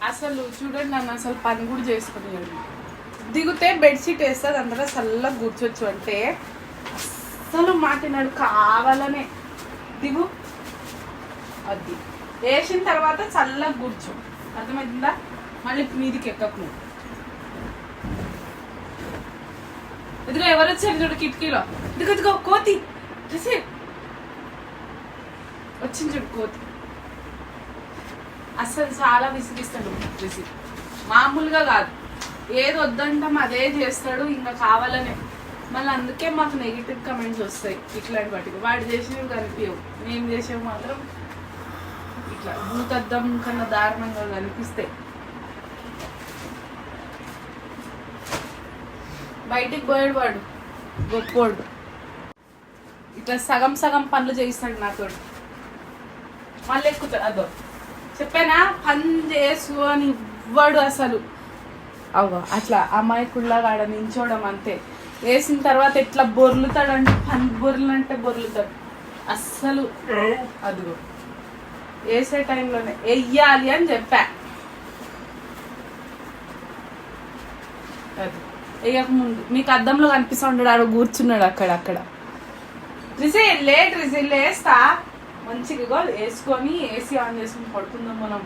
అసలు చూడండి నన్ను అసలు పని కూడా చేసుకునేది. దిగుతే బెడ్షీట్ వేస్తుంది అందరూ చల్లగా కూర్చోచ్చు అంటే అస్సలు మాటినాడు. కావాలనే దిగు అది వేసిన తర్వాత చల్లగా కూర్చో, అర్థమవుతుందా? మళ్ళీ మీదికి ఎక్కకు నువ్వు. ఇదిగో ఎవరు వచ్చారు చూడు కిటికీలో. ఇదిగో ఇదిగో కోతి వచ్చింది చూడు కోతి. అస్సలు చాలా విసిగిస్తాడు రిసి, మామూలుగా కాదు. ఏది వద్దంటాం అదే చేస్తాడు, ఇంకా కావాలనే. మళ్ళీ అందుకే మాకు నెగిటివ్ కమెంట్స్ వస్తాయి ఇట్లాంటి వాటికి. వాడు చేసినవి కనిపించవు, మేము చేసేవి మాత్రం ఇట్లా భూతద్దం కన్నా దారుణంగా కనిపిస్తాయి. బయటికి పోయాడు వాడు గొప్పోడు, ఇట్లా సగం సగం పనులు చేయిస్తాడు నాతో. మళ్ళీ ఎక్కుతాడు. అదో చెప్పానా పని చేసు అని ఇవ్వడు అసలు. అవ్వ అట్లా అమాయకుల్లాగా ఆడ నించోవడం అంతే. వేసిన తర్వాత ఎట్లా బొర్లుతాడంటే పని బొర్లుంటే బొర్లుతాడు అస్సలు. అదిగో వేసే టైంలోనే వెయ్యాలి అని చెప్పా. అది వేయక ముందు మీకు అద్దంలో కనిపిస్తూ ఉంటాడు, ఆడ కూర్చున్నాడు అక్కడ. రిజి లేస్తా మంచిగా వేసుకొని ఏసీ ఆన్ చేసుకుని పడుకుందాం మనం.